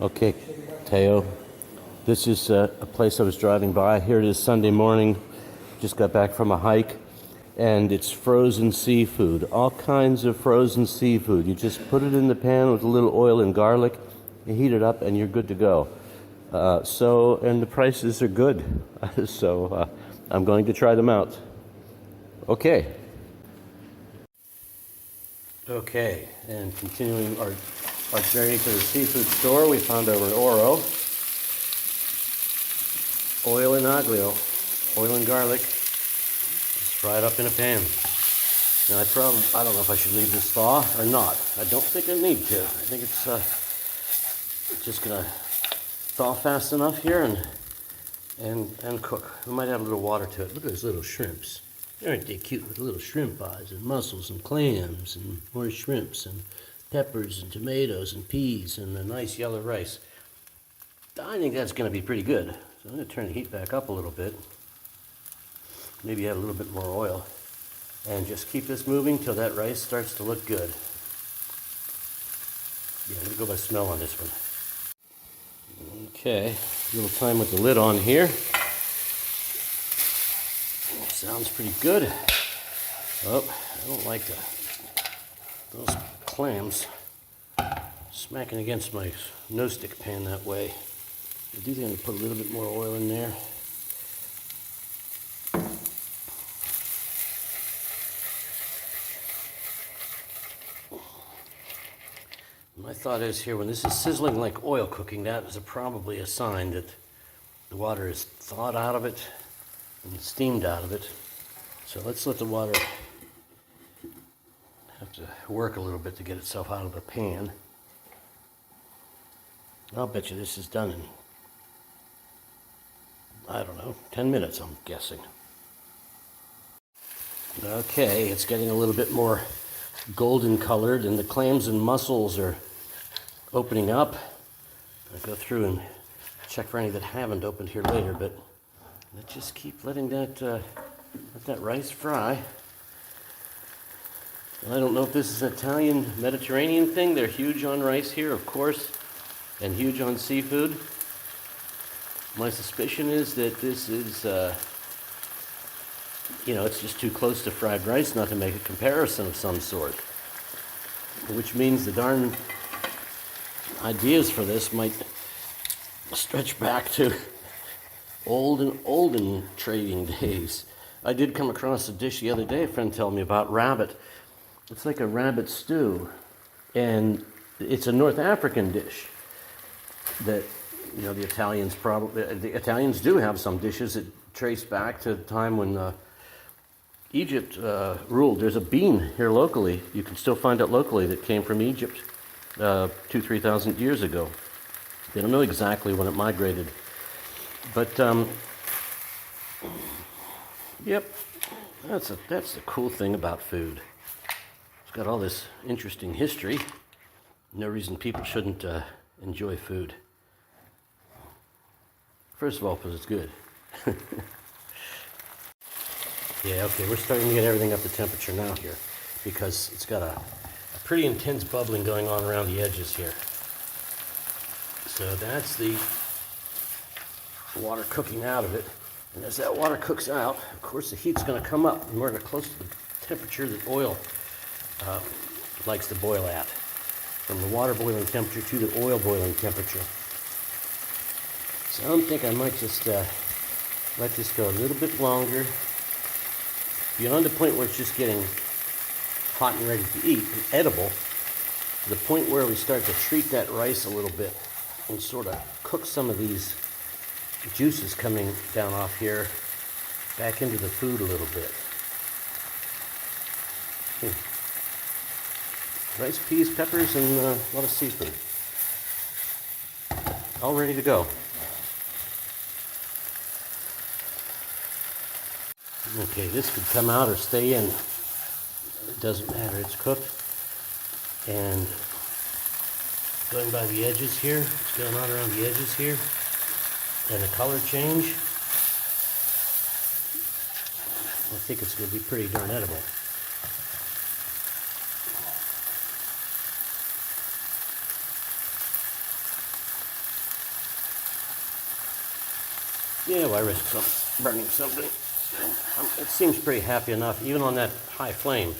Okay, Teo, this is a place I was driving by. Here it is Sunday morning. Just got back from a hike, and it's frozen seafood. All kinds of frozen seafood. You just put it in the pan with a little oil and garlic, you heat it up, and you're good to go. And the prices are good. So I'm going to try them out. Okay. Okay, and continuing our journey to the seafood store, we found over in Oro. Oil and aglio, oil and garlic, just fried up in a pan. Now I don't know if I should leave this thaw or not. I don't think I need to. I think it's just gonna thaw fast enough here and cook. We might add a little water to it. Look at those little shrimps. Aren't they cute with little shrimp eyes and mussels and clams and more shrimps and peppers and tomatoes and peas and a nice yellow rice. I think that's going to be pretty good. So I'm going to turn the heat back up a little bit. Maybe add a little bit more oil. And just keep this moving till that rice starts to look good. Yeah, I'm going to go by smell on this one. Okay, a little time with the lid on here. Sounds pretty good. Oh, I don't like those clams smacking against my nose stick pan that way. I do think I'm going to put a little bit more oil in there. My thought is here, when this is sizzling like oil cooking, that is probably a sign that the water is thawed out of it and steamed out of it. So let's let the water have to work a little bit to get itself out of the pan. I'll bet you this is done in, I don't know, 10 minutes, I'm guessing. Okay, it's getting a little bit more golden colored, and the clams and mussels are opening up. I'll go through and check for any that haven't opened here later, but let's just keep letting that let that rice fry. And I don't know if this is an Italian Mediterranean thing. They're huge on rice here, of course, and huge on seafood. My suspicion is that this is, it's just too close to fried rice not to make a comparison of some sort. Which means the darn ideas for this might stretch back to olden trading days. I did come across a dish the other day, a friend told me about rabbit. It's like a rabbit stew, and it's a North African dish that, the Italians do have some dishes that trace back to the time when Egypt ruled. There's a bean here locally, you can still find it locally, that came from Egypt 2,000-3,000 years ago. They don't know exactly when it migrated, but yep, that's the cool thing about food. It's got all this interesting history. No reason people shouldn't enjoy food. First of all, because it's good. Yeah, okay, we're starting to get everything up to temperature now here, because it's got a pretty intense bubbling going on around the edges here. So that's the water cooking out of it. And as that water cooks out, of course, the heat's going to come up, and we're close to the temperature that oil likes to boil at. From the water boiling temperature to the oil boiling temperature. So I think I might just let this go a little bit longer, beyond the point where it's just getting hot and ready to eat and edible, to the point where we start to treat that rice a little bit and sort of cook some of these juices coming down off here back into the food a little bit. Rice, peas, peppers, and a lot of seafood. All ready to go. Okay, this could come out or stay in. It doesn't matter, it's cooked. And going by the edges here, what's going on around the edges here, and the color change, I think it's going to be pretty darn edible. Yeah, why risk burning something? It seems pretty happy enough, even on that high flame.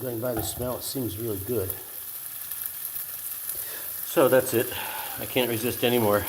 Going by the smell, it seems really good. So that's it. I can't resist anymore.